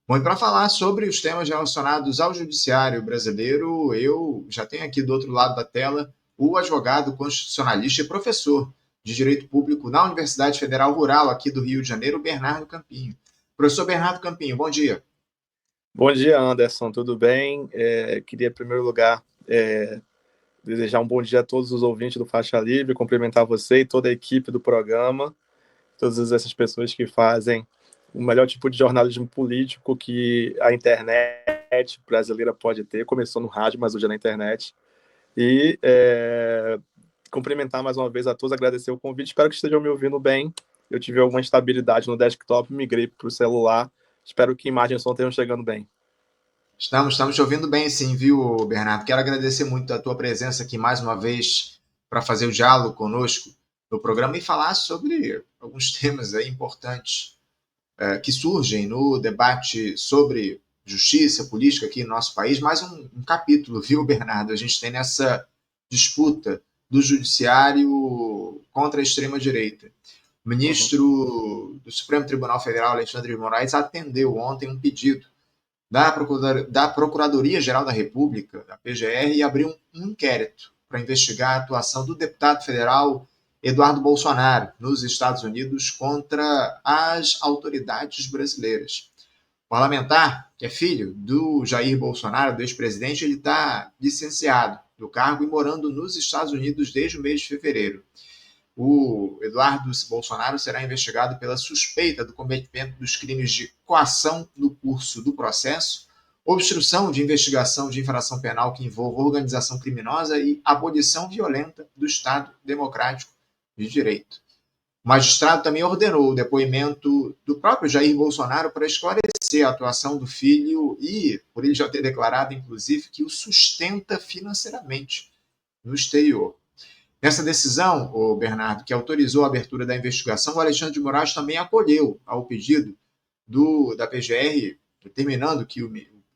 Bom, e para falar sobre os temas relacionados ao judiciário brasileiro, eu já tenho aqui do outro lado da tela o advogado constitucionalista e professor de Direito Público na Universidade Federal Rural aqui do Rio de Janeiro, Bernardo Campinho. Professor Bernardo Campinho, bom dia. Bom dia, Anderson, tudo bem? Queria, em primeiro lugar, desejar um bom dia a todos os ouvintes do Faixa Livre, cumprimentar você e toda a equipe do programa, todas essas pessoas que fazem o melhor tipo de jornalismo político que a internet brasileira pode ter. Começou no rádio, mas hoje é na internet. E cumprimentar mais uma vez a todos, agradecer o convite, espero que estejam me ouvindo bem. Eu tive alguma instabilidade no desktop, migrei para o celular, espero que imagem e som estejam chegando bem. Estamos te ouvindo bem, sim, viu, Bernardo? Quero agradecer muito a tua presença aqui mais uma vez para fazer o diálogo conosco no programa e falar sobre alguns temas aí importantes que surgem no debate sobre justiça, política aqui no nosso país. Mais um capítulo, viu, Bernardo? A gente tem nessa disputa do judiciário contra a extrema-direita. O ministro do Supremo Tribunal Federal, Alexandre de Moraes, atendeu ontem um pedido da Procuradoria-Geral da República, da PGR, e abriu um inquérito para investigar a atuação do deputado federal Eduardo Bolsonaro nos Estados Unidos contra as autoridades brasileiras. O parlamentar, que é filho do Jair Bolsonaro, do ex-presidente, ele está licenciado do cargo e morando nos Estados Unidos desde o mês de fevereiro. O Eduardo Bolsonaro será investigado pela suspeita do cometimento dos crimes de coação no curso do processo, obstrução de investigação de infração penal que envolva organização criminosa e abolição violenta do Estado Democrático de Direito. O magistrado também ordenou o depoimento do próprio Jair Bolsonaro para esclarecer a atuação do filho e, por ele já ter declarado, inclusive, que o sustenta financeiramente no exterior. Nessa decisão, o Bernardo, que autorizou a abertura da investigação, o Alexandre de Moraes também acolheu ao pedido da PGR, determinando que o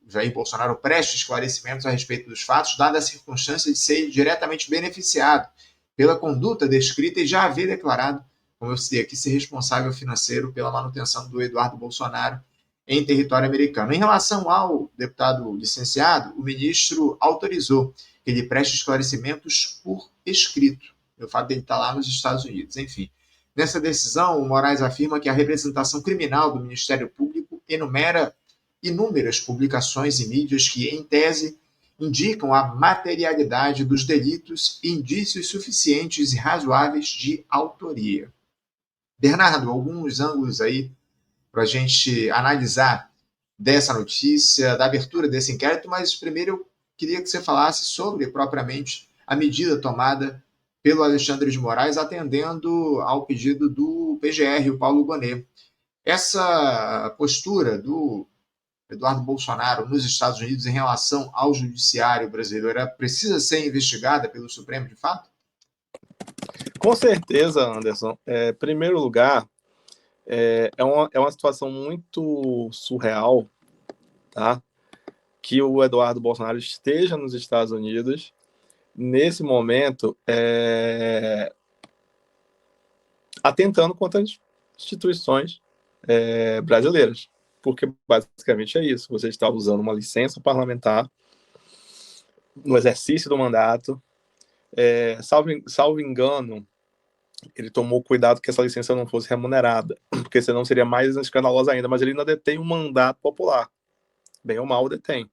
Jair Bolsonaro preste esclarecimentos a respeito dos fatos, dada a circunstância de ser diretamente beneficiado pela conduta descrita e já haver declarado, como eu citei aqui, ser responsável financeiro pela manutenção do Eduardo Bolsonaro em território americano. Em relação ao deputado licenciado, o ministro autorizou que ele preste esclarecimentos por escrito, o fato dele estar lá nos Estados Unidos. Enfim, nessa decisão, o Moraes afirma que a representação criminal do Ministério Público enumera inúmeras publicações e mídias que, em tese, indicam a materialidade dos delitos e indícios suficientes e razoáveis de autoria. Bernardo, alguns ângulos aí para a gente analisar dessa notícia, da abertura desse inquérito, mas primeiro eu queria que você falasse sobre, propriamente, a medida tomada pelo Alexandre de Moraes, atendendo ao pedido do PGR, o Paulo Gonet. Essa postura do Eduardo Bolsonaro nos Estados Unidos em relação ao judiciário brasileiro precisa ser investigada pelo Supremo de fato? Com certeza, Anderson. Em primeiro lugar, é uma situação muito surreal, tá? Que o Eduardo Bolsonaro esteja nos Estados Unidos, nesse momento, atentando contra as instituições brasileiras. Porque, basicamente, é isso. Você está usando uma licença parlamentar no exercício do mandato. Salvo engano, ele tomou cuidado que essa licença não fosse remunerada, porque senão seria mais escandalosa ainda, mas ele ainda detém um mandato popular, bem ou mal detém.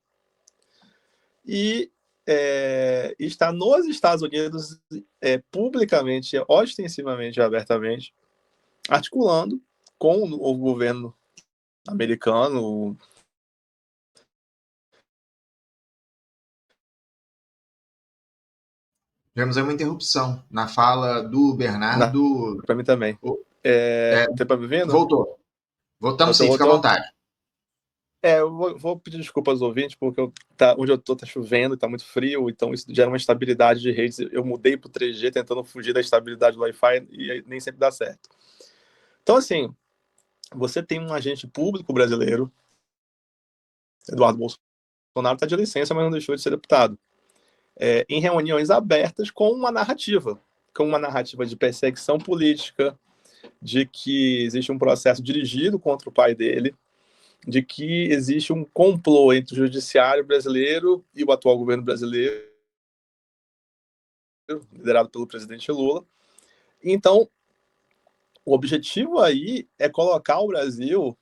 E está nos Estados Unidos publicamente, ostensivamente, abertamente, articulando com o governo americano. Tivemos aí uma interrupção na fala do Bernardo. Para mim também. Você tá me vendo? Voltou. Voltamos sim, fica à vontade. Eu vou pedir desculpas aos ouvintes, porque onde eu estou está chovendo, está muito frio, então isso gera uma instabilidade de redes. Eu mudei para o 3G tentando fugir da estabilidade do Wi-Fi e nem sempre dá certo. Então, assim, você tem um agente público brasileiro, Eduardo Bolsonaro, está de licença, mas não deixou de ser deputado, em reuniões abertas com uma narrativa de perseguição política, de que existe um processo dirigido contra o pai dele, de que existe um complô entre o judiciário brasileiro e o atual governo brasileiro, liderado pelo presidente Lula. Então, o objetivo aí é colocar o Brasil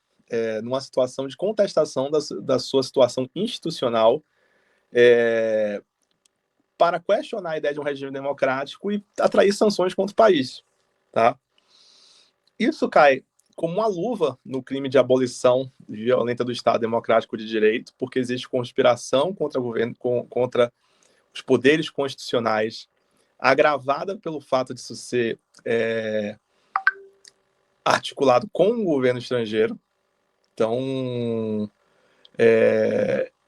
numa situação de contestação da sua situação institucional, para questionar a ideia de um regime democrático e atrair sanções contra o país. Tá? Isso cai como uma luva no crime de abolição violenta do Estado Democrático de Direito, porque existe conspiração contra o governo, contra os poderes constitucionais, agravada pelo fato de isso ser articulado com o governo estrangeiro. Então,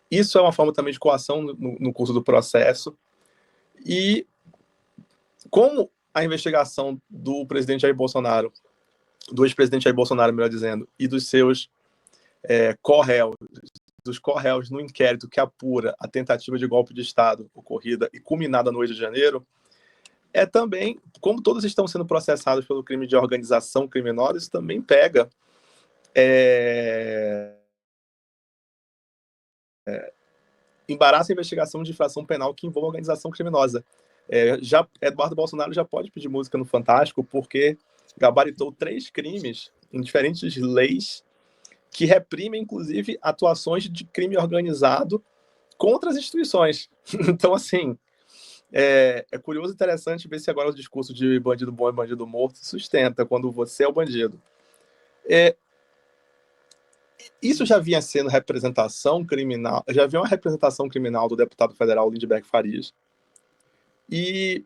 isso é uma forma também de coação no curso do processo. E como a investigação do presidente Jair Bolsonaro, do ex-presidente Jair Bolsonaro, melhor dizendo, e dos seus dos co-réus no inquérito que apura a tentativa de golpe de Estado ocorrida e culminada no 8 de janeiro, também, como todos estão sendo processados pelo crime de organização criminosa, isso também pega embaraça a investigação de infração penal que envolve organização criminosa. Eduardo Bolsonaro já pode pedir música no Fantástico porque gabaritou 3 crimes em diferentes leis que reprimem, inclusive, atuações de crime organizado contra as instituições. Então, assim, é curioso e interessante ver se agora o discurso de bandido bom e bandido morto se sustenta quando você é o bandido. Isso já vinha sendo representação criminal, já havia uma representação criminal do deputado federal Lindbergh Farias. E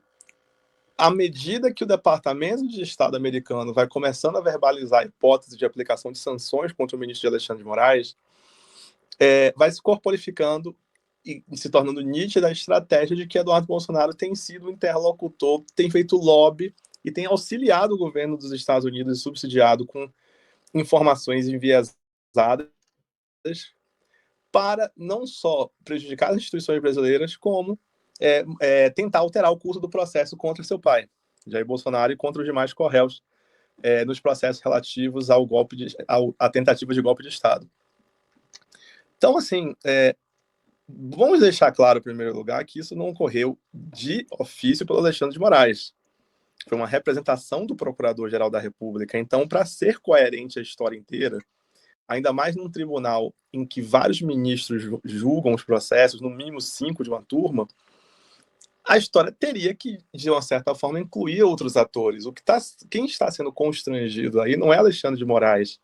à medida que o Departamento de Estado americano vai começando a verbalizar a hipótese de aplicação de sanções contra o ministro Alexandre de Moraes, vai se corporificando e se tornando nítida a estratégia de que Eduardo Bolsonaro tem sido interlocutor, tem feito lobby e tem auxiliado o governo dos Estados Unidos e subsidiado com informações enviesadas para não só prejudicar as instituições brasileiras, como tentar alterar o curso do processo contra seu pai, Jair Bolsonaro, e contra os demais co-réus nos processos relativos à tentativa de golpe de Estado. Então, assim, vamos deixar claro, em primeiro lugar, que isso não ocorreu de ofício pelo Alexandre de Moraes. Foi uma representação do Procurador-Geral da República. Então, para ser coerente a história inteira, ainda mais num tribunal em que vários ministros julgam os processos, no mínimo 5 de uma turma, a história teria que, de uma certa forma, incluir outros atores. Quem está sendo constrangido aí não é Alexandre de Moraes,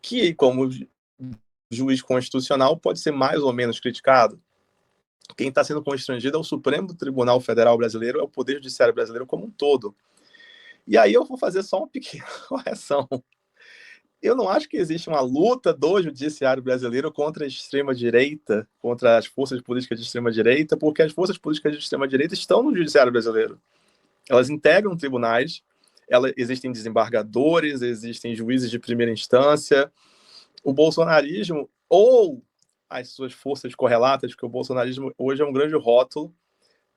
que, como juiz constitucional, pode ser mais ou menos criticado. Quem está sendo constrangido é o Supremo Tribunal Federal Brasileiro, é o Poder Judiciário Brasileiro como um todo. E aí eu vou fazer só uma pequena correção. Eu não acho que existe uma luta do judiciário brasileiro contra a extrema-direita, contra as forças políticas de extrema-direita, porque as forças políticas de extrema-direita estão no judiciário brasileiro. Elas integram tribunais, existem desembargadores, existem juízes de primeira instância. O bolsonarismo, ou as suas forças correlatas, porque o bolsonarismo hoje é um grande rótulo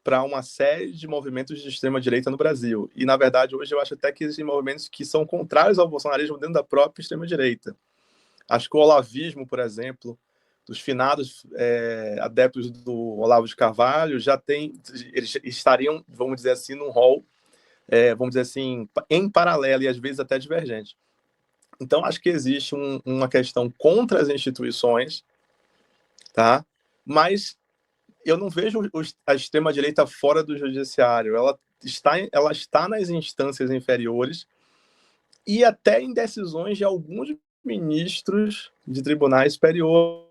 para uma série de movimentos de extrema-direita no Brasil. E, na verdade, hoje eu acho até que existem movimentos que são contrários ao bolsonarismo dentro da própria extrema-direita. Acho que o olavismo, por exemplo, dos finados adeptos do Olavo de Carvalho, eles estariam, vamos dizer assim, num rol, vamos dizer assim, em paralelo e às vezes até divergente. Então, acho que existe uma questão contra as instituições, tá? Mas eu não vejo a extrema-direita fora do judiciário. Ela está nas instâncias inferiores e até em decisões de alguns ministros de tribunais superiores.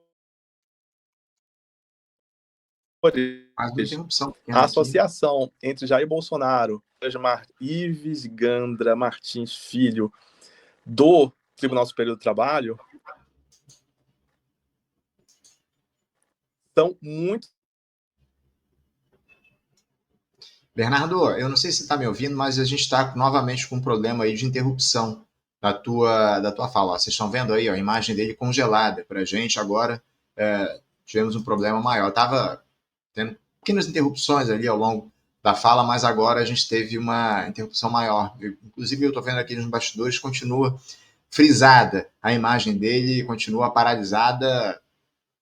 A associação entre Jair Bolsonaro, Ives Gandra Martins Filho, do Tribunal Superior do Trabalho, são muito... Bernardo, eu não sei se você está me ouvindo, mas a gente está novamente com um problema aí de interrupção da tua fala. Vocês estão vendo aí a imagem dele congelada para a gente agora. Tivemos um problema maior. Estava tendo pequenas interrupções ali ao longo da fala, mas agora a gente teve uma interrupção maior. Inclusive, eu estou vendo aqui nos bastidores, continua frisada a imagem dele e continua paralisada.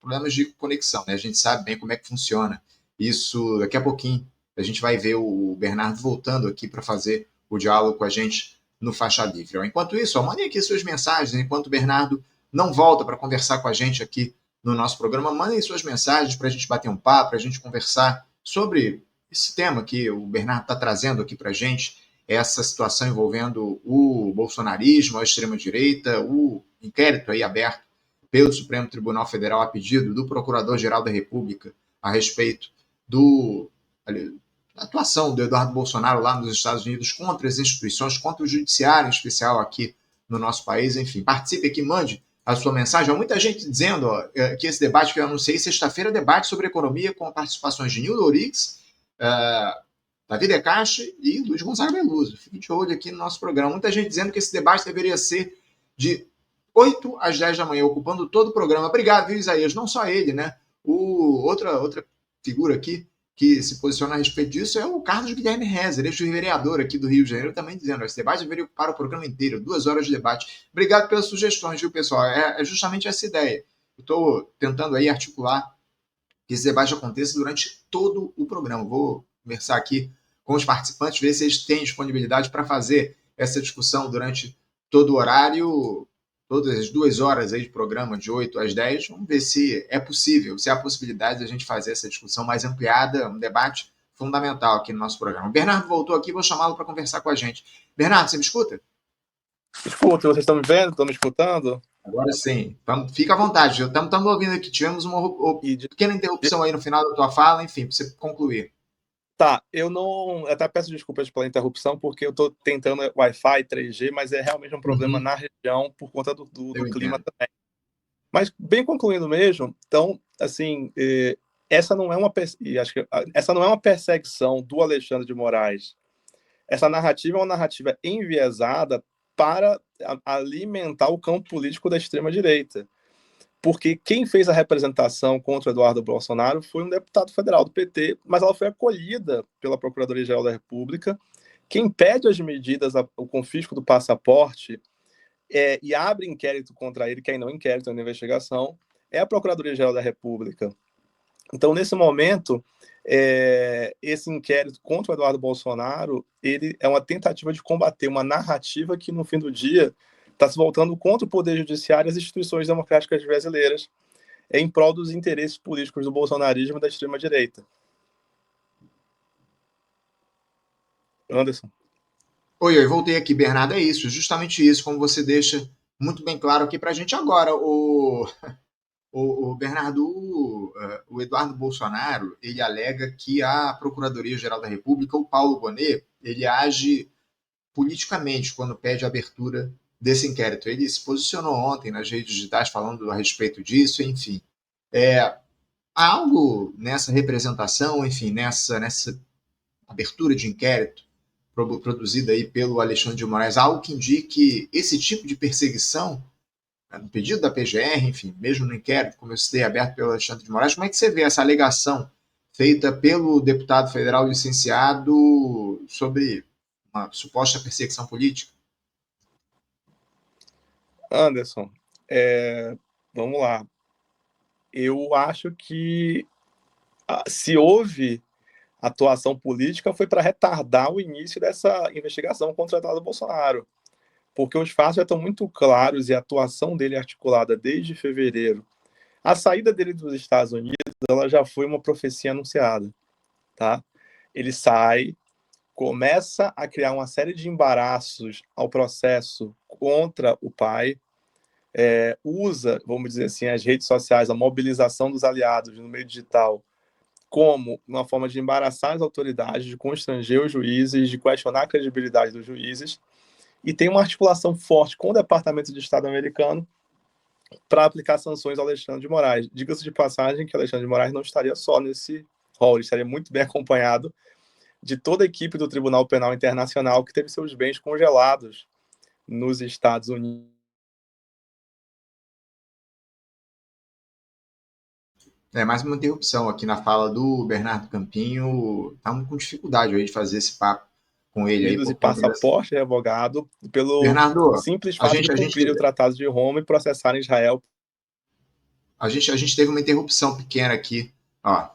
Problemas de conexão, né? A gente sabe bem como é que funciona isso. Daqui a pouquinho a gente vai ver o Bernardo voltando aqui para fazer o diálogo com a gente no Faixa Livre. Enquanto isso, mandem aqui suas mensagens. Enquanto o Bernardo não volta para conversar com a gente aqui no nosso programa, mandem suas mensagens para a gente bater um papo, para a gente conversar sobre esse tema que o Bernardo está trazendo aqui para a gente, essa situação envolvendo o bolsonarismo, a extrema-direita, o inquérito aí aberto pelo Supremo Tribunal Federal a pedido do Procurador-Geral da República a respeito da atuação do Eduardo Bolsonaro lá nos Estados Unidos contra as instituições, contra o judiciário em especial aqui no nosso país. Enfim, participe aqui, mande a sua mensagem. Há muita gente dizendo que esse debate que eu anunciei sexta-feira, debate sobre economia com participações de Nildo Orix, Davi De Castro e Luiz Gonzaga Beluso. Fique de olho aqui no nosso programa. Muita gente dizendo que esse debate deveria ser de 8 às 10 da manhã, ocupando todo o programa. Obrigado, viu, Isaías? Não só ele, né? Outra figura aqui que se posiciona a respeito disso é o Carlos Guilherme Rezer, ex-vereador aqui do Rio de Janeiro, também dizendo: esse debate deveria ocupar o programa inteiro, 2 horas de debate. Obrigado pelas sugestões, viu, pessoal? É justamente essa ideia. Eu estou tentando aí articular que esse debate aconteça durante todo o programa. Vou conversar aqui com os participantes, ver se eles têm disponibilidade para fazer essa discussão durante todo o horário, todas as 2 horas aí de programa, de 8 às 10. Vamos ver se é possível, se há possibilidade de a gente fazer essa discussão mais ampliada, um debate fundamental aqui no nosso programa. O Bernardo voltou aqui, vou chamá-lo para conversar com a gente. Bernardo, você me escuta? Escuta, vocês estão me vendo? Estão me escutando? Agora sim. Fica à vontade. Estamos ouvindo aqui. Tivemos uma pequena interrupção aí no final da tua fala, enfim, para você concluir. Tá, eu até peço desculpas pela interrupção, porque eu estou tentando Wi-Fi 3G, mas é realmente um problema na região por conta do clima também. Mas, bem concluindo mesmo, então, assim, essa não é uma perseguição do Alexandre de Moraes. Essa narrativa é uma narrativa enviesada para alimentar o campo político da extrema-direita. Porque quem fez a representação contra o Eduardo Bolsonaro foi um deputado federal do PT, mas ela foi acolhida pela Procuradoria-Geral da República. Quem pede as medidas, o confisco do passaporte, e abre inquérito contra ele, que ainda não é inquérito, é uma investigação, é a Procuradoria-Geral da República. Então, nesse momento, esse inquérito contra o Eduardo Bolsonaro, ele é uma tentativa de combater uma narrativa que, no fim do dia, está se voltando contra o Poder Judiciário e as instituições democráticas brasileiras, em prol dos interesses políticos do bolsonarismo e da extrema-direita. Anderson. Oi, voltei aqui, Bernardo. É isso, justamente isso, como você deixa muito bem claro aqui para a gente agora. O Bernardo, o Eduardo Bolsonaro, ele alega que a Procuradoria-Geral da República, o Paulo Bonet, ele age politicamente quando pede a abertura desse inquérito. Ele se posicionou ontem nas redes digitais falando a respeito disso, enfim. Há algo nessa representação, enfim, nessa abertura de inquérito produzida aí pelo Alexandre de Moraes, algo que indique esse tipo de perseguição, no pedido da PGR, enfim, mesmo no inquérito, como eu citei, aberto pelo Alexandre de Moraes. Como é que você vê essa alegação feita pelo deputado federal licenciado sobre uma suposta perseguição política? Anderson, vamos lá. Eu acho que se houve atuação política foi para retardar o início dessa investigação contra o Eduardo Bolsonaro, porque os fatos já estão muito claros e a atuação dele articulada desde fevereiro. A saída dele dos Estados Unidos, ela já foi uma profecia anunciada, tá? Ele sai, começa a criar uma série de embaraços ao processo contra o pai, usa, vamos dizer assim, as redes sociais, a mobilização dos aliados no meio digital como uma forma de embaraçar as autoridades, de constranger os juízes, de questionar a credibilidade dos juízes, e tem uma articulação forte com o Departamento de Estado americano para aplicar sanções ao Alexandre de Moraes. Diga-se de passagem que o Alexandre de Moraes não estaria só nesse rol, ele estaria muito bem acompanhado de toda a equipe do Tribunal Penal Internacional que teve seus bens congelados nos Estados Unidos. Mais uma interrupção aqui na fala do Bernardo Campinho. Estamos com dificuldade aí de fazer esse papo com ele aí Unidos e por conta dessa. passaporte revogado pelo Bernardo, simples a fato gente, de a cumprir gente, o Tratado de Roma e processar Israel. a gente teve uma interrupção pequena aqui. Ó,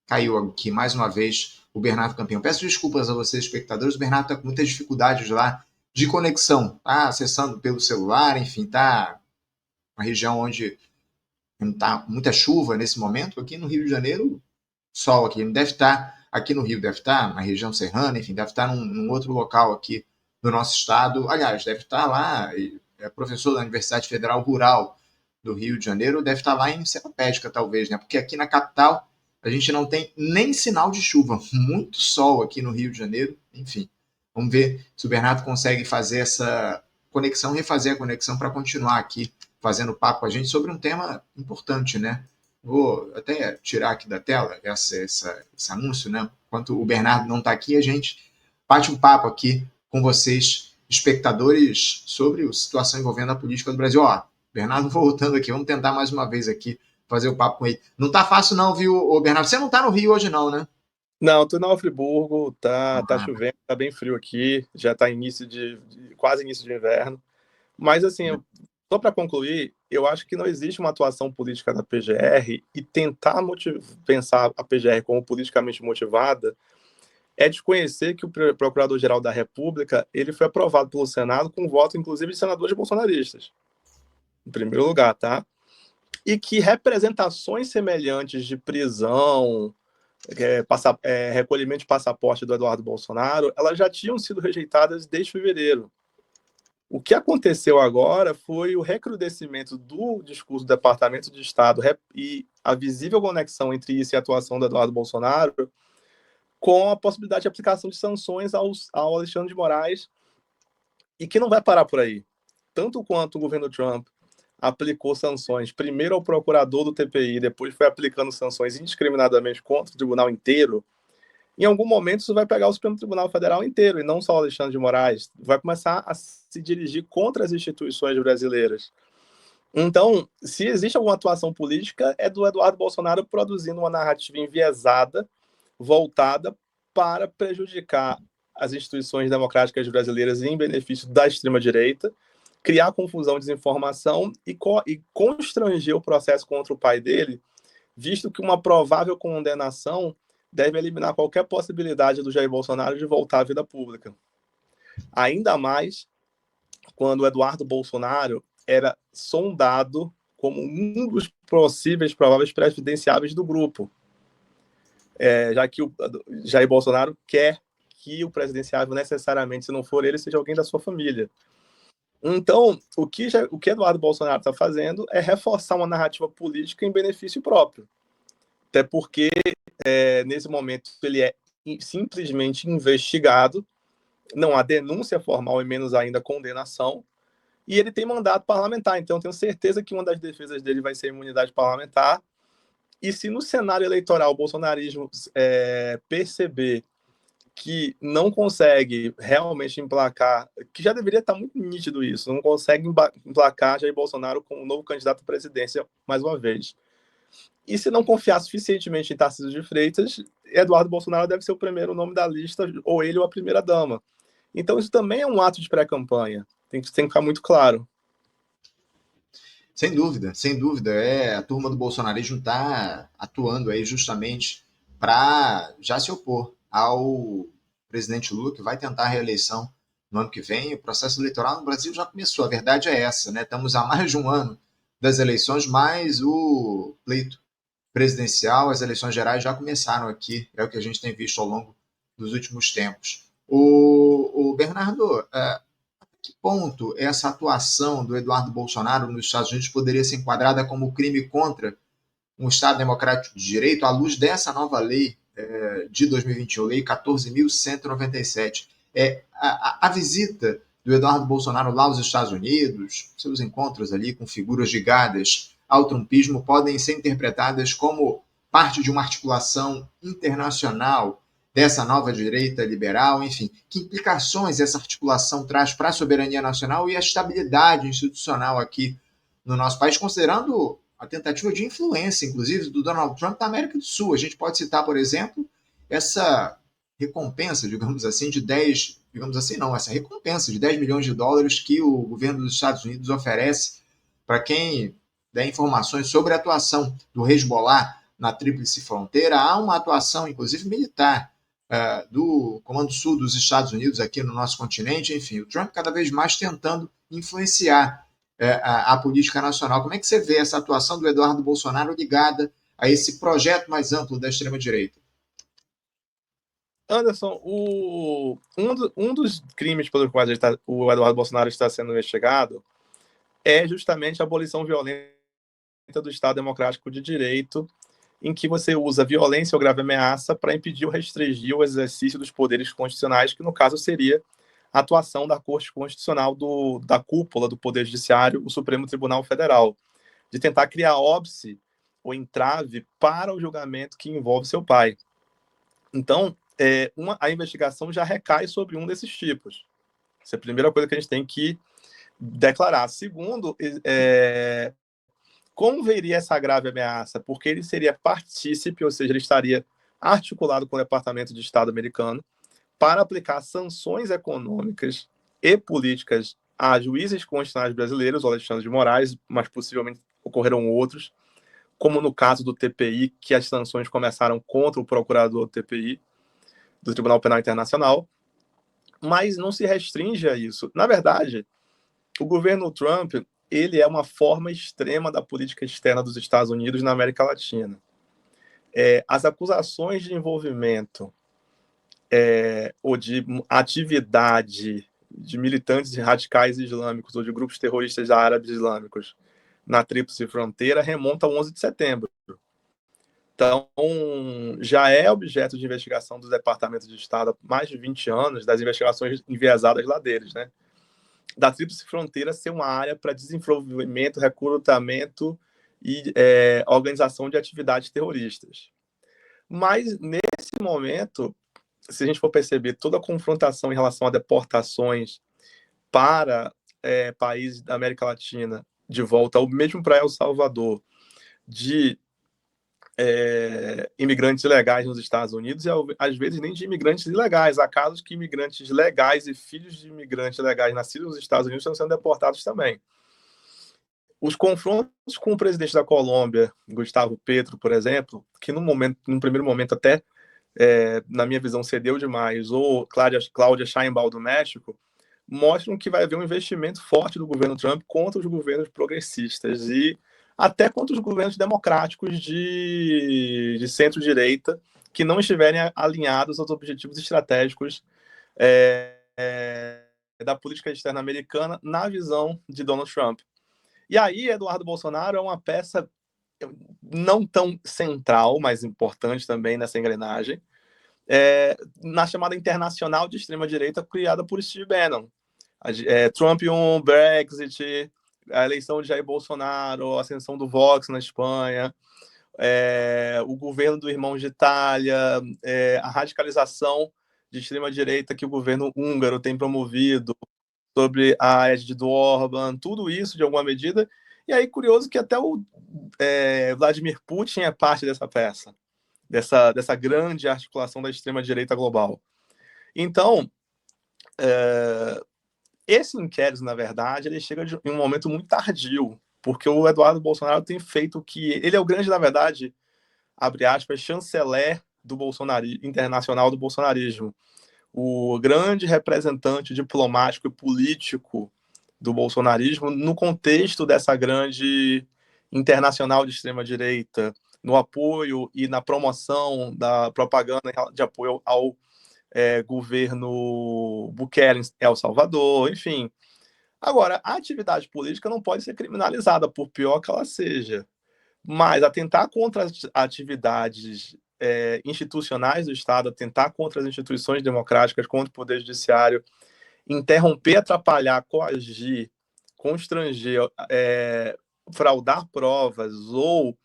caiu aqui mais uma vez o Bernardo Campião. Peço desculpas a vocês, espectadores. O Bernardo está com muitas dificuldades lá de conexão. Tá acessando pelo celular, enfim, tá uma região onde não tá muita chuva nesse momento. Aqui no Rio de Janeiro, sol aqui. Ele deve estar aqui no Rio, deve estar na região serrana, enfim, deve estar num outro local aqui do nosso estado. Aliás, deve estar lá, é professor da Universidade Federal Rural do Rio de Janeiro, deve estar lá em Seropédica, talvez, né? Porque aqui na capital a gente não tem nem sinal de chuva, muito sol aqui no Rio de Janeiro, enfim. Vamos ver se o Bernardo consegue fazer essa conexão, refazer a conexão para continuar aqui fazendo papo com a gente sobre um tema importante, né? Vou até tirar aqui da tela esse anúncio, né? Enquanto o Bernardo não está aqui, a gente bate um papo aqui com vocês, espectadores, sobre a situação envolvendo a política do Brasil. Ó, Bernardo voltando aqui, vamos tentar mais uma vez aqui fazer o papo com ele. Não tá fácil não, viu, Bernardo? Você não tá no Rio hoje não, né? Não, tô na Friburgo, tá Ah, chovendo, tá bem frio aqui, já tá quase início de inverno. Mas assim, só para concluir, eu acho que não existe uma atuação política da PGR e tentar pensar a PGR como politicamente motivada é desconhecer que o Procurador-Geral da República ele foi aprovado pelo Senado com voto, inclusive, de senadores bolsonaristas, em primeiro lugar, tá? E que representações semelhantes de prisão, recolhimento de passaporte do Eduardo Bolsonaro, elas já tinham sido rejeitadas desde fevereiro. O que aconteceu agora foi o recrudescimento do discurso do Departamento de Estado e a visível conexão entre isso e a atuação do Eduardo Bolsonaro com a possibilidade de aplicação de sanções ao Alexandre de Moraes, e que não vai parar por aí. Tanto quanto o governo Trump aplicou sanções primeiro ao procurador do TPI, depois foi aplicando sanções indiscriminadamente contra o tribunal inteiro, em algum momento isso vai pegar o Supremo Tribunal Federal inteiro, e não só o Alexandre de Moraes. Vai começar a se dirigir contra as instituições brasileiras. Então, se existe alguma atuação política, é do Eduardo Bolsonaro produzindo uma narrativa enviesada, voltada para prejudicar as instituições democráticas brasileiras em benefício da extrema-direita, criar confusão, desinformação e constranger o processo contra o pai dele, visto que uma provável condenação deve eliminar qualquer possibilidade do Jair Bolsonaro de voltar à vida pública. Ainda mais quando o Eduardo Bolsonaro era sondado como um dos possíveis prováveis presidenciáveis do grupo. Já que o Jair Bolsonaro quer que o presidenciável necessariamente, se não for ele, seja alguém da sua família. Então, o que Eduardo Bolsonaro está fazendo é reforçar uma narrativa política em benefício próprio. Até porque, nesse momento, ele é simplesmente investigado, não há denúncia formal e menos ainda condenação, e ele tem mandato parlamentar. Então, tenho certeza que uma das defesas dele vai ser a imunidade parlamentar. E se no cenário eleitoral o bolsonarismo perceber que não consegue realmente emplacar, que já deveria estar muito nítido isso, não consegue emplacar Jair Bolsonaro como novo candidato à presidência mais uma vez. E se não confiar suficientemente em Tarcísio de Freitas, Eduardo Bolsonaro deve ser o primeiro nome da lista, ou ele ou a primeira-dama. Então isso também é um ato de pré-campanha, tem que ficar muito claro. sem dúvida, sem dúvida. A turma do bolsonarismo está atuando aí justamente para já se opor ao presidente Lula, que vai tentar a reeleição no ano que vem. O processo eleitoral no Brasil já começou, a verdade é essa, né? Estamos há mais de um ano das eleições, mas o pleito presidencial, as eleições gerais já começaram aqui, é o que a gente tem visto ao longo dos últimos tempos. O Bernardo, que ponto essa atuação do Eduardo Bolsonaro nos Estados Unidos poderia ser enquadrada como crime contra um Estado democrático de direito à luz dessa nova lei de 2021, lei 14.197? A visita do Eduardo Bolsonaro lá aos Estados Unidos, seus encontros ali com figuras ligadas ao trumpismo podem ser interpretadas como parte de uma articulação internacional dessa nova direita liberal, enfim, que implicações essa articulação traz para a soberania nacional e a estabilidade institucional aqui no nosso país, considerando a tentativa de influência, inclusive, do Donald Trump na América do Sul. A gente pode citar, por exemplo, essa recompensa, digamos assim, de 10 digamos assim, não, essa recompensa de 10 milhões de dólares que o governo dos Estados Unidos oferece para quem der informações sobre a atuação do Hezbollah na Tríplice Fronteira. Há uma atuação, inclusive militar, do Comando Sul dos Estados Unidos aqui no nosso continente. Enfim, o Trump cada vez mais tentando influenciar a política nacional. Como é que você vê essa atuação do Eduardo Bolsonaro ligada a esse projeto mais amplo da extrema-direita? Anderson, um dos crimes pelos quais o Eduardo Bolsonaro está sendo investigado é justamente a abolição violenta do Estado Democrático de Direito, em que você usa violência ou grave ameaça para impedir ou restringir o exercício dos poderes constitucionais, que no caso seria a atuação da Corte Constitucional da cúpula do Poder Judiciário, o Supremo Tribunal Federal, de tentar criar óbice ou entrave para o julgamento que envolve seu pai. Então, a investigação já recai sobre um desses tipos. Essa é a primeira coisa que a gente tem que declarar. Segundo, como veria essa grave ameaça? Porque ele seria partícipe, ou seja, ele estaria articulado com o Departamento de Estado americano para aplicar sanções econômicas e políticas a juízes constitucionais brasileiros, o Alexandre de Moraes, mas possivelmente ocorrerão outros, como no caso do TPI, que as sanções começaram contra o procurador do TPI, do Tribunal Penal Internacional, mas não se restringe a isso. Na verdade, o governo Trump, ele é uma forma extrema da política externa dos Estados Unidos na América Latina. As acusações de envolvimento ou de atividade de militantes radicais islâmicos ou de grupos terroristas árabes islâmicos na Tríplice Fronteira remontam ao 11 de setembro. Então, já é objeto de investigação do Departamento de Estado há mais de 20 anos, das investigações enviesadas lá deles, né? Da Tríplice Fronteira ser uma área para desenvolvimento, recrutamento e organização de atividades terroristas. Mas, nesse momento, se a gente for perceber toda a confrontação em relação a deportações para países da América Latina, de volta, ou mesmo para El Salvador, de imigrantes ilegais nos Estados Unidos, e às vezes nem de imigrantes ilegais. Há casos que imigrantes legais e filhos de imigrantes legais nascidos nos Estados Unidos estão sendo deportados também. Os confrontos com o presidente da Colômbia, Gustavo Petro, por exemplo, que num primeiro momento até, na minha visão, cedeu demais, ou Cláudia Sheinbaum do México, mostram que vai haver um investimento forte do governo Trump contra os governos progressistas e até contra os governos democráticos de centro-direita que não estiverem alinhados aos objetivos estratégicos da política externa americana na visão de Donald Trump. E aí, Eduardo Bolsonaro é uma peça não tão central, mas importante também nessa engrenagem, na chamada internacional de extrema-direita criada por Steve Bannon. Trump Brexit, a eleição de Jair Bolsonaro, a ascensão do Vox na Espanha, o governo do Irmão de Itália, a radicalização de extrema-direita que o governo húngaro tem promovido sobre a égide do Orbán, tudo isso de alguma medida. E aí, curioso que até o Vladimir Putin é parte dessa peça, dessa grande articulação da extrema-direita global. Então, esse inquérito, na verdade, ele chega em um momento muito tardio, porque o Eduardo Bolsonaro tem feito o que... Ele é o grande, na verdade, abre aspas, chanceler do internacional do bolsonarismo. O grande representante diplomático e político do bolsonarismo no contexto dessa grande internacional de extrema-direita, no apoio e na promoção da propaganda de apoio ao governo Bukele em El Salvador, enfim. Agora, a atividade política não pode ser criminalizada, por pior que ela seja, mas atentar contra as atividades institucionais do Estado, atentar contra as instituições democráticas, contra o Poder Judiciário, interromper, atrapalhar, coagir, constranger, fraudar provas ou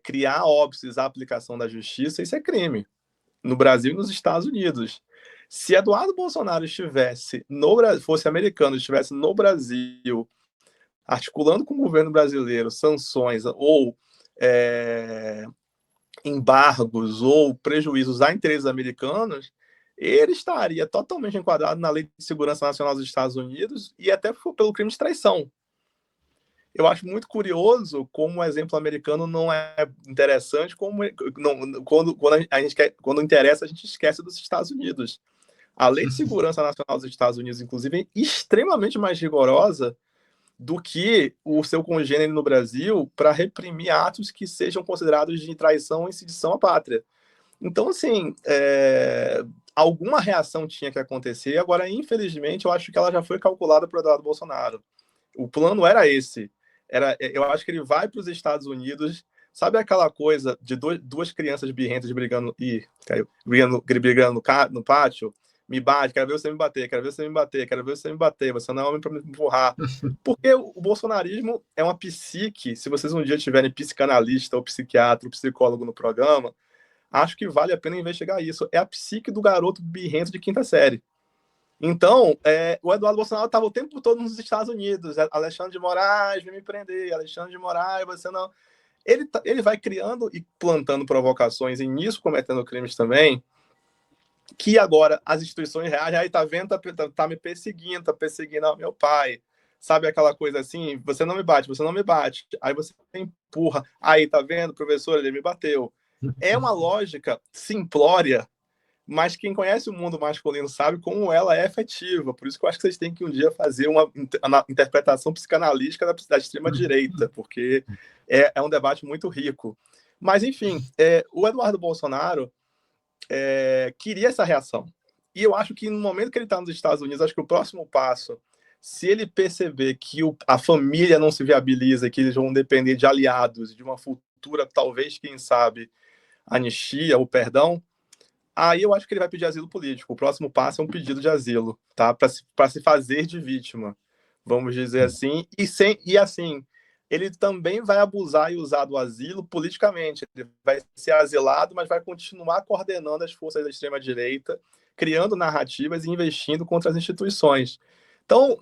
criar óbices à aplicação da justiça, isso é crime, no Brasil e nos Estados Unidos. Se Eduardo Bolsonaro fosse americano, estivesse no Brasil, articulando com o governo brasileiro sanções ou embargos ou prejuízos a interesses americanos, ele estaria totalmente enquadrado na Lei de Segurança Nacional dos Estados Unidos e até pelo crime de traição. Eu acho muito curioso como o exemplo americano não é interessante, quando interessa, a gente esquece dos Estados Unidos. A Lei de Segurança Nacional dos Estados Unidos, inclusive, é extremamente mais rigorosa do que o seu congênero no Brasil para reprimir atos que sejam considerados de traição e sedição à pátria. Então, assim, alguma reação tinha que acontecer. Agora, infelizmente, eu acho que ela já foi calculada para o Eduardo Bolsonaro. O plano era esse. Eu acho que ele vai para os Estados Unidos. Sabe aquela coisa de duas crianças birrentas brigando, caiu, brigando no pátio? Me bate, quero ver você me bater, quero ver você me bater, quero ver você me bater, você não é homem para me empurrar. Porque o bolsonarismo é uma psique, se vocês um dia tiverem psicanalista ou psiquiatra ou psicólogo no programa, acho que vale a pena investigar isso. É a psique do garoto birrento de quinta série. Então, o Eduardo Bolsonaro estava o tempo todo nos Estados Unidos. Alexandre de Moraes, vem me prender. Alexandre de Moraes, você não... Ele vai criando e plantando provocações e nisso cometendo crimes também, que agora as instituições reais, aí tá vendo, tá me perseguindo, tá perseguindo ao meu pai. Sabe aquela coisa assim, você não me bate, você não me bate. Aí você empurra. Aí, tá vendo, professor, ele me bateu. É uma lógica simplória, mas quem conhece o mundo masculino sabe como ela é efetiva. Por isso que eu acho que vocês têm que um dia fazer uma interpretação psicanalítica da extrema-direita, porque é um debate muito rico. Mas, enfim, o Eduardo Bolsonaro queria essa reação. E eu acho que no momento que ele está nos Estados Unidos, acho que o próximo passo, se ele perceber que a família não se viabiliza, que eles vão depender de aliados, de uma futura, talvez, quem sabe, anistia ou perdão, aí eu acho que ele vai pedir asilo político. O próximo passo é um pedido de asilo, tá? Para se fazer de vítima, vamos dizer assim. E assim, ele também vai abusar e usar do asilo politicamente. Ele vai ser asilado, mas vai continuar coordenando as forças da extrema-direita, criando narrativas e investindo contra as instituições. Então,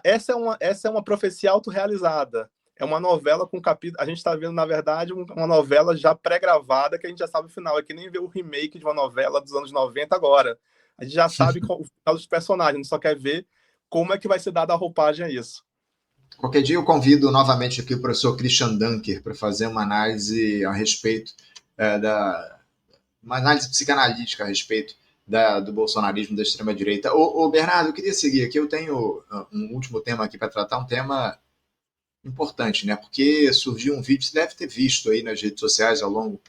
essa é uma profecia autorrealizada. É uma novela com capítulo. A gente está vendo, na verdade, uma novela já pré-gravada que a gente já sabe o final. É que nem ver o remake de uma novela dos anos 90 agora. A gente já sabe o final dos personagens, a gente só quer ver como é que vai ser dada a roupagem a isso. Qualquer dia eu convido novamente aqui o professor Christian Dunker para fazer uma análise a respeito uma análise psicanalítica a respeito do bolsonarismo da extrema-direita. Ô, Bernardo, eu queria seguir aqui. Eu tenho um último tema aqui para tratar, um tema importante, né? Porque surgiu um vídeo, você deve ter visto aí nas redes sociais ao longo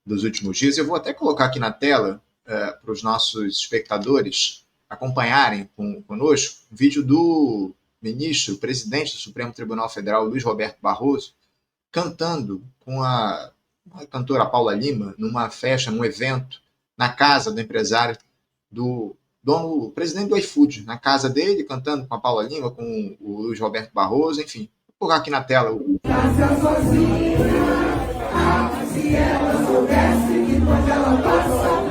dos últimos dias. Eu vou até colocar aqui na tela para os nossos espectadores acompanharem conosco um vídeo do ministro, presidente do Supremo Tribunal Federal, Luiz Roberto Barroso, cantando com a cantora Paula Lima numa festa, num evento, na casa do empresário do dono, presidente do iFood, na casa dele, cantando com a Paula Lima, com o Luiz Roberto Barroso, enfim. Vou colocar aqui na tela o. Se ela soubesse que quando ela passa,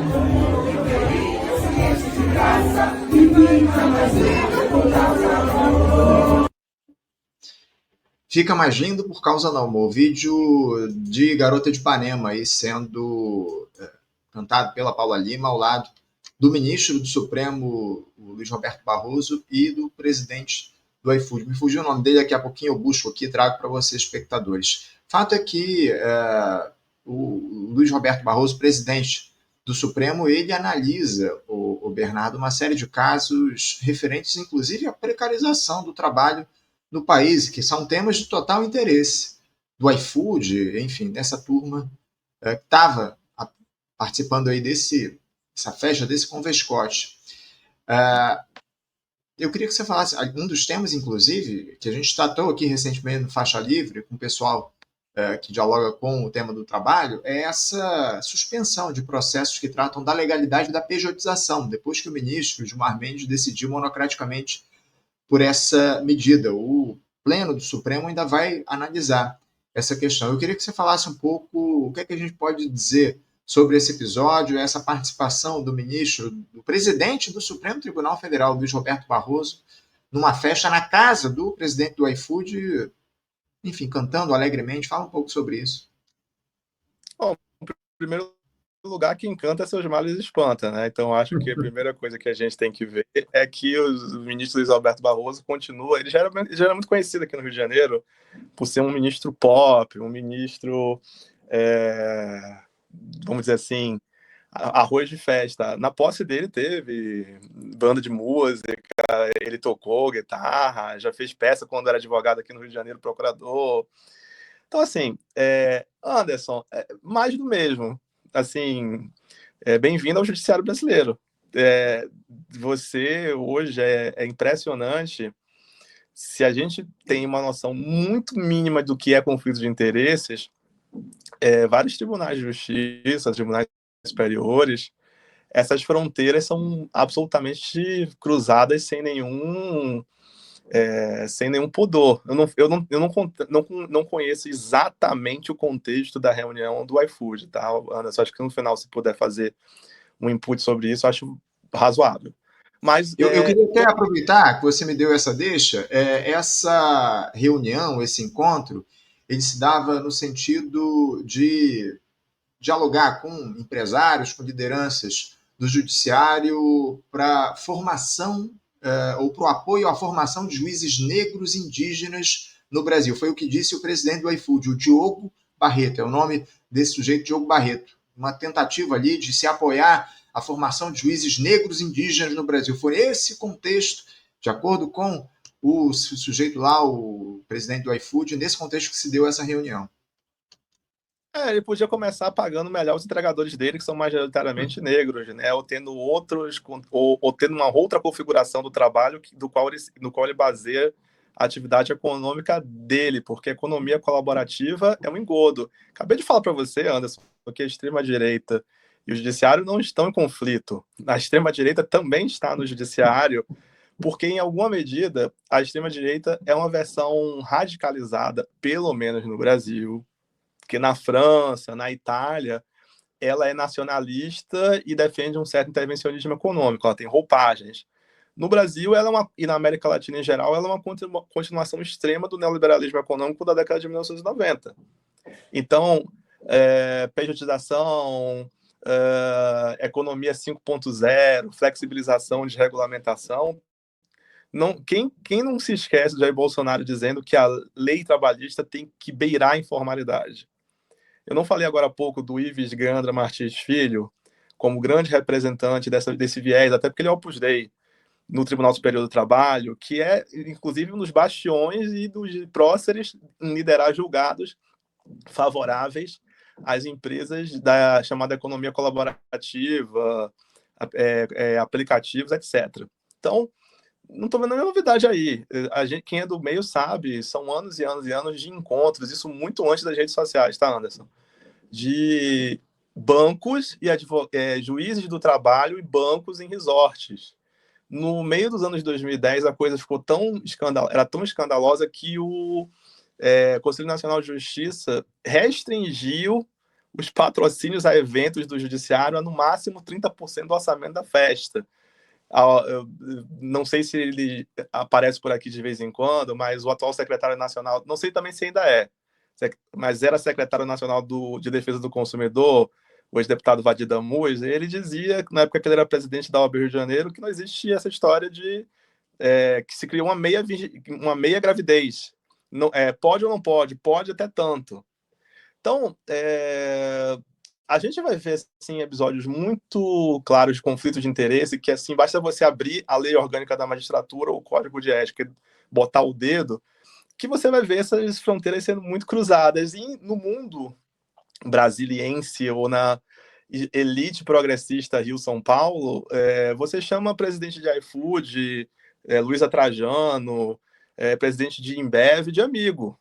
se de graça, e fica mais lindo por causa do amor. Fica mais lindo por causa do amor. Vídeo de Garota de Ipanema aí sendo cantado pela Paula Lima ao lado do ministro do Supremo, o Luiz Roberto Barroso, e do presidente do iFood. Me fugiu o nome dele, daqui a pouquinho eu busco aqui e trago para vocês, espectadores. Fato é que o Luiz Roberto Barroso, presidente do Supremo, ele analisa, o Bernardo, uma série de casos referentes, inclusive, à precarização do trabalho no país, que são temas de total interesse do iFood, enfim, dessa turma que estava participando aí dessa festa, desse convescote. Eu queria que você falasse, um dos temas, inclusive, que a gente tratou aqui recentemente no Faixa Livre, com o pessoal que dialoga com o tema do trabalho, é essa suspensão de processos que tratam da legalidade da pejotização, depois que o ministro Gilmar Mendes decidiu monocraticamente por essa medida. O Pleno do Supremo ainda vai analisar essa questão. Eu queria que você falasse um pouco o que é que a gente pode dizer sobre esse episódio, essa participação do ministro, do presidente do Supremo Tribunal Federal, Luiz Roberto Barroso, numa festa na casa do presidente do iFood, enfim, cantando alegremente. Fala um pouco sobre isso. Bom, em primeiro lugar que encanta seus males espanta, né? Então, acho que a primeira coisa que a gente tem que ver é que o ministro Luiz Alberto Barroso continua. Ele já era muito conhecido aqui no Rio de Janeiro por ser um ministro pop, um ministro, é, vamos dizer assim, arroz de festa. Na posse dele teve banda de música, ele tocou guitarra, já fez peça quando era advogado aqui no Rio de Janeiro, procurador. Então, assim, Anderson, mais do mesmo. Assim, bem-vindo ao judiciário brasileiro. Você hoje é impressionante. Se a gente tem uma noção muito mínima do que é conflito de interesses, vários tribunais de justiça, tribunais superiores, essas fronteiras são absolutamente cruzadas sem nenhum pudor. Eu não conheço exatamente o contexto da reunião do iFood, tá, Anderson? Acho que no final, se puder fazer um input sobre isso, acho razoável. Mas Eu queria até aproveitar que você me deu essa deixa. Essa reunião, esse encontro, ele se dava no sentido de dialogar com empresários, com lideranças do judiciário para formação ou para o apoio à formação de juízes negros indígenas no Brasil. Foi o que disse o presidente do iFood, o Diogo Barreto, é o nome desse sujeito, Diogo Barreto. Uma tentativa ali de se apoiar a formação de juízes negros indígenas no Brasil. Foi esse contexto, de acordo com o sujeito lá, o presidente do iFood, nesse contexto que se deu essa reunião. Ele podia começar pagando melhor os entregadores dele, que são majoritariamente negros, né? Ou tendo ou tendo uma outra configuração do trabalho no qual ele baseia a atividade econômica dele, porque a economia colaborativa é um engodo. Acabei de falar para você, Anderson, que a extrema-direita e o judiciário não estão em conflito. A extrema-direita também está no judiciário, porque, em alguma medida, a extrema-direita é uma versão radicalizada, pelo menos no Brasil, que na França, na Itália, ela é nacionalista e defende um certo intervencionismo econômico, ela tem roupagens. No Brasil, e na América Latina em geral, ela é uma continuação extrema do neoliberalismo econômico da década de 1990. Então, pejotização, economia 5.0, flexibilização de regulamentação. Quem não se esquece de Jair Bolsonaro dizendo que a lei trabalhista tem que beirar a informalidade? Eu não falei agora há pouco do Ives Gandra Martins Filho como grande representante desse viés, até porque ele é Opus Dei no Tribunal Superior do Trabalho, que é, inclusive, um dos bastiões e dos próceres em liderar julgados favoráveis às empresas da chamada economia colaborativa, aplicativos, etc. Então, não estou vendo nenhuma novidade aí. Quem é do meio sabe, são anos e anos e anos de encontros, isso muito antes das redes sociais, tá, Anderson? De bancos e juízes do trabalho e bancos em resorts. No meio dos anos 2010, a coisa ficou era tão escandalosa que o Conselho Nacional de Justiça restringiu os patrocínios a eventos do judiciário a no máximo 30% do orçamento da festa. Eu não sei se ele aparece por aqui de vez em quando, mas o atual secretário nacional, não sei também se ainda mas era secretário nacional de Defesa do Consumidor, o ex-deputado Vadir Damus, ele dizia, na época que ele era presidente da OAB Rio de Janeiro, que não existia essa história de que se criou uma meia gravidez. Não, pode ou não pode? Pode até tanto. Então, a gente vai ver assim, episódios muito claros de conflito de interesse, que assim, basta você abrir a lei orgânica da magistratura ou o código de ética e botar o dedo, que você vai ver essas fronteiras sendo muito cruzadas. E no mundo brasiliense ou na elite progressista Rio-São Paulo, você chama presidente de iFood, Luiza Trajano, presidente de Embev de amigo.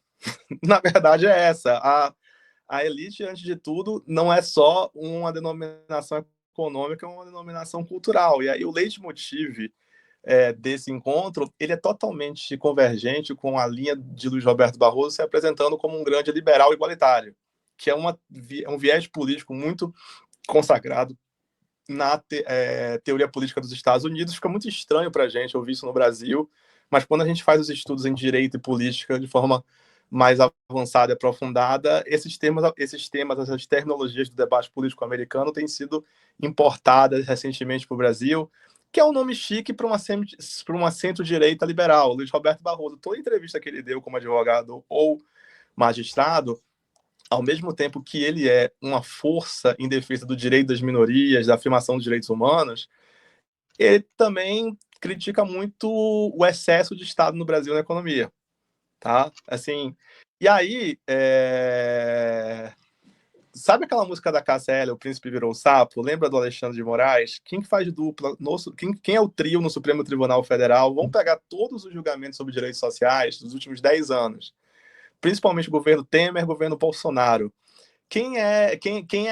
Na verdade é essa. A elite, antes de tudo, não é só uma denominação econômica, é uma denominação cultural. E aí o leitmotiv desse encontro, ele é totalmente convergente com a linha de Luiz Roberto Barroso se apresentando como um grande liberal igualitário, que é um viés político muito consagrado na teoria política dos Estados Unidos. Fica muito estranho para a gente ouvir isso no Brasil, mas quando a gente faz os estudos em direito e política de forma mais avançada e aprofundada, esses temas, essas terminologias do debate político americano têm sido importadas recentemente para o Brasil, que é um nome chique para uma centro-direita liberal, Luiz Roberto Barroso. Toda entrevista que ele deu como advogado ou magistrado, ao mesmo tempo que ele é uma força em defesa do direito das minorias, da afirmação dos direitos humanos, ele também critica muito o excesso de Estado no Brasil na economia, tá? Assim, e aí, sabe aquela música da Cássia, O Príncipe Virou o Sapo? Lembra do Alexandre de Moraes? Quem que faz dupla? Quem é o trio no Supremo Tribunal Federal? Vamos pegar todos os julgamentos sobre direitos sociais dos últimos 10 anos, principalmente o governo Temer, governo Bolsonaro. Quem é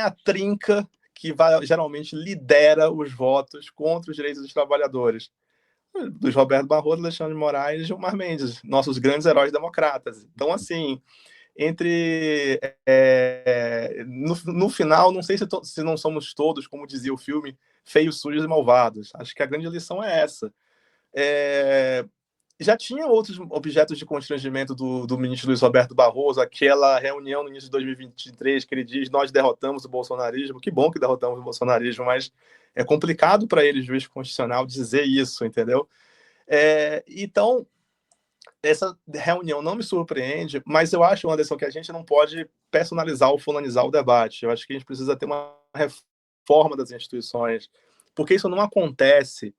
a trinca que geralmente lidera os votos contra os direitos dos trabalhadores? Luiz Roberto Barroso, Alexandre de Moraes e Gilmar Mendes, nossos grandes heróis democratas. Então, assim, no final, não sei se não somos todos, como dizia o filme, feios, sujos e malvados. Acho que a grande lição é essa. Já tinha outros objetos de constrangimento do ministro Luiz Roberto Barroso, aquela reunião no início de 2023 que ele diz: nós derrotamos o bolsonarismo. Que bom que derrotamos o bolsonarismo, mas é complicado para ele, juiz constitucional, dizer isso, entendeu? Então, essa reunião não me surpreende, mas eu acho, Anderson, que a gente não pode personalizar ou fulanizar o debate. Eu acho que a gente precisa ter uma reforma das instituições, porque isso não acontece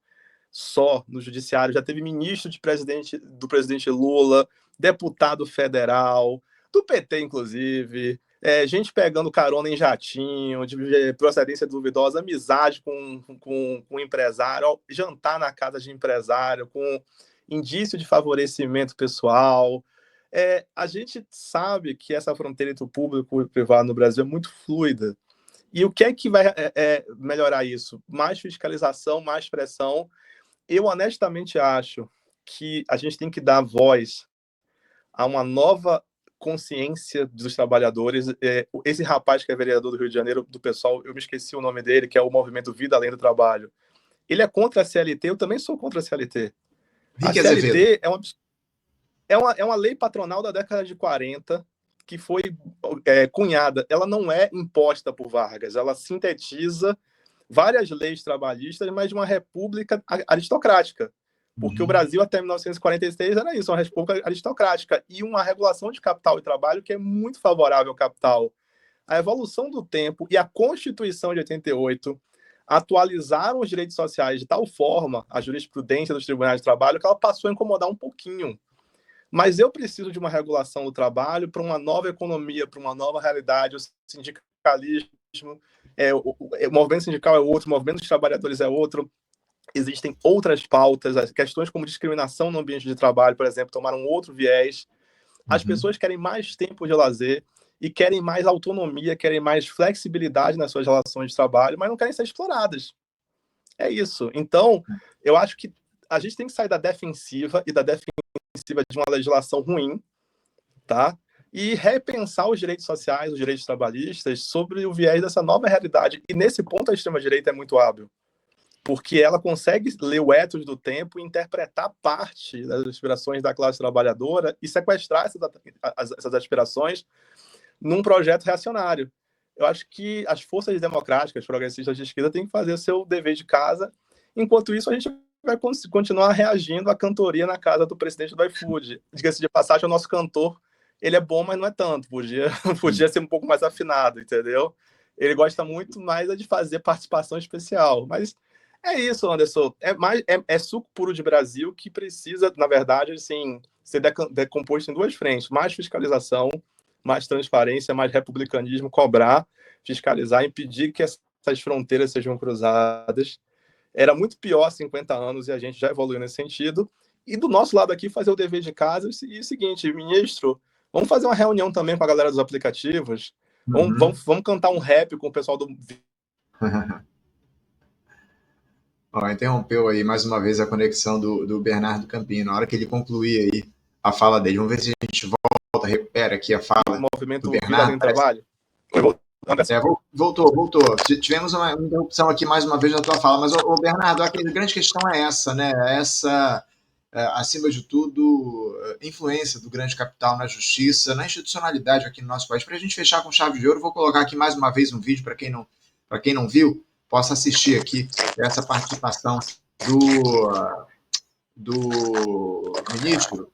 só no judiciário. Já teve ministro do presidente Lula, deputado federal, do PT, inclusive, gente pegando carona em jatinho, de procedência duvidosa, amizade com empresário, jantar na casa de empresário, com indício de favorecimento pessoal. A gente sabe que essa fronteira entre o público e o privado no Brasil é muito fluida. E o que é que vai melhorar isso? Mais fiscalização, mais pressão. Eu honestamente acho que a gente tem que dar voz a uma nova consciência dos trabalhadores. Esse rapaz que é vereador do Rio de Janeiro, do pessoal, eu me esqueci o nome dele, que é o movimento Vida Além do Trabalho. Ele é contra a CLT, eu também sou contra a CLT. A CLT é uma lei patronal da década de 40 que foi cunhada. Ela não é imposta por Vargas, ela sintetiza várias leis trabalhistas, mas de uma república aristocrática. Porque o Brasil, até 1946, era isso, uma república aristocrática. E uma regulação de capital e trabalho que é muito favorável ao capital. A evolução do tempo e a Constituição de 88 atualizaram os direitos sociais de tal forma, a jurisprudência dos tribunais de trabalho, que ela passou a incomodar um pouquinho. Mas eu preciso de uma regulação do trabalho para uma nova economia, para uma nova realidade. O sindicalismo, o movimento sindical é outro, o movimento dos trabalhadores é outro. Existem outras pautas, as questões como discriminação no ambiente de trabalho, por exemplo, tomaram outro viés. As pessoas querem mais tempo de lazer e querem mais autonomia, querem mais flexibilidade nas suas relações de trabalho, mas não querem ser exploradas. É isso. Então, eu acho que a gente tem que sair da defensiva de uma legislação ruim, tá? E repensar os direitos sociais, os direitos trabalhistas, sobre o viés dessa nova realidade. E nesse ponto a extrema-direita é muito hábil, porque ela consegue ler o ethos do tempo e interpretar parte das aspirações da classe trabalhadora e sequestrar essas aspirações num projeto reacionário. Eu acho que as forças democráticas, progressistas de esquerda, têm que fazer o seu dever de casa. Enquanto isso, a gente vai continuar reagindo à cantoria na casa do presidente do iFood. Diga-se de passagem, o nosso cantor, ele é bom, mas não é tanto. Podia ser um pouco mais afinado, entendeu? Ele gosta muito mais de fazer participação especial. Mas é isso, Anderson. É suco puro de Brasil que precisa, na verdade, assim, ser decomposto em duas frentes. Mais fiscalização, mais transparência, mais republicanismo, cobrar, fiscalizar, impedir que essas fronteiras sejam cruzadas. Era muito pior há 50 anos e a gente já evoluiu nesse sentido. E do nosso lado aqui, fazer o dever de casa e o seguinte, ministro, vamos fazer uma reunião também com a galera dos aplicativos, vamos cantar um rap com o pessoal do... Interrompeu aí mais uma vez a conexão do Bernardo Campino. Na hora que ele concluir aí a fala dele, vamos ver se a gente volta, recupera aqui a fala movimento do Bernardo. Vida Trabalho. Voltou. Tivemos uma interrupção aqui mais uma vez na tua fala, mas, Bernardo, a grande questão é essa, né? acima de tudo, influência do grande capital na justiça, na institucionalidade aqui no nosso país. Para a gente fechar com chave de ouro, vou colocar aqui mais uma vez um vídeo para quem não viu, possa assistir aqui essa participação do ministro,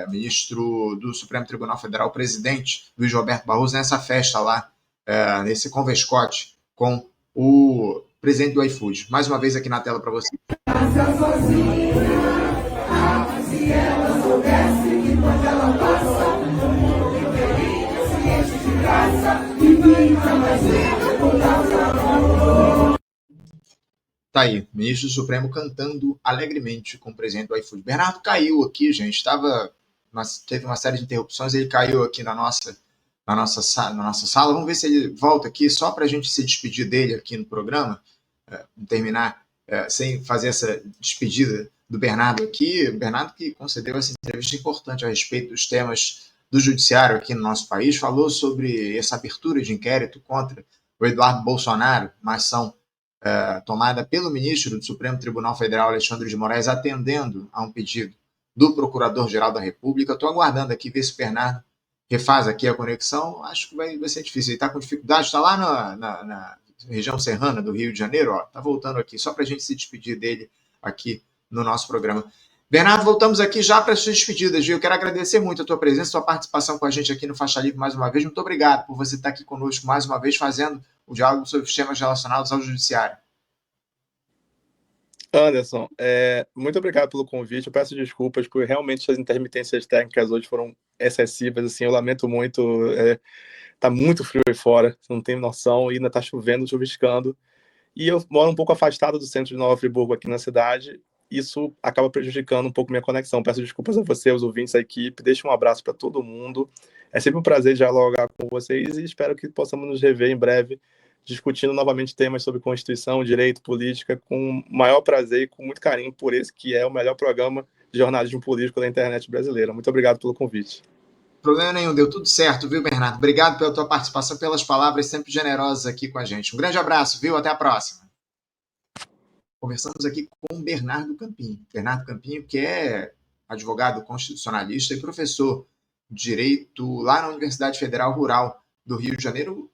ministro do Supremo Tribunal Federal, o presidente Luiz Roberto Barroso, nessa festa lá, nesse convescote com o presidente do iFood. Mais uma vez aqui na tela para você. Se ela soubesse que quando ela passa, o mundo inteirinho se enche de graça e fica mais lindo por causa do amor. Tá aí, ministro do Supremo cantando alegremente com o presidente do iFood. Bernardo caiu aqui, gente, teve uma série de interrupções, ele caiu aqui na nossa sala. Vamos ver se ele volta aqui, só para a gente se despedir dele aqui no programa, terminar sem fazer essa despedida do Bernardo aqui. O Bernardo que concedeu essa entrevista importante a respeito dos temas do judiciário aqui no nosso país, falou sobre essa abertura de inquérito contra o Eduardo Bolsonaro, uma ação tomada pelo ministro do Supremo Tribunal Federal, Alexandre de Moraes, atendendo a um pedido do Procurador-Geral da República. Estou aguardando aqui ver se o Bernardo refaz aqui a conexão. Acho que vai ser difícil. Ele está com dificuldade, está lá na região serrana do Rio de Janeiro, está voltando aqui, só para a gente se despedir dele aqui no nosso programa. Bernardo, voltamos aqui já para as suas despedidas, viu? Eu quero agradecer muito a tua presença, a tua participação com a gente aqui no Faixa Livre mais uma vez. Muito obrigado por você estar aqui conosco mais uma vez, fazendo o diálogo sobre os temas relacionados ao judiciário. Anderson, muito obrigado pelo convite. Eu peço desculpas por realmente as intermitências técnicas hoje foram excessivas. Assim, eu lamento muito. Tá muito frio aí fora, você não tem noção, e ainda tá chovendo, chuviscando. E eu moro um pouco afastado do centro de Nova Friburgo, aqui na cidade. Isso acaba prejudicando um pouco minha conexão. Peço desculpas a você, aos ouvintes, a equipe. Deixo um abraço para todo mundo. É sempre um prazer dialogar com vocês e espero que possamos nos rever em breve, discutindo novamente temas sobre Constituição, direito, política, com o maior prazer e com muito carinho por esse que é o melhor programa de jornalismo político da internet brasileira. Muito obrigado pelo convite. Problema nenhum, deu tudo certo, viu, Bernardo? Obrigado pela tua participação, pelas palavras sempre generosas aqui com a gente. Um grande abraço, viu? Até a próxima. Conversamos aqui com o Bernardo Campinho. Bernardo Campinho, que é advogado constitucionalista e professor de Direito lá na Universidade Federal Rural do Rio de Janeiro,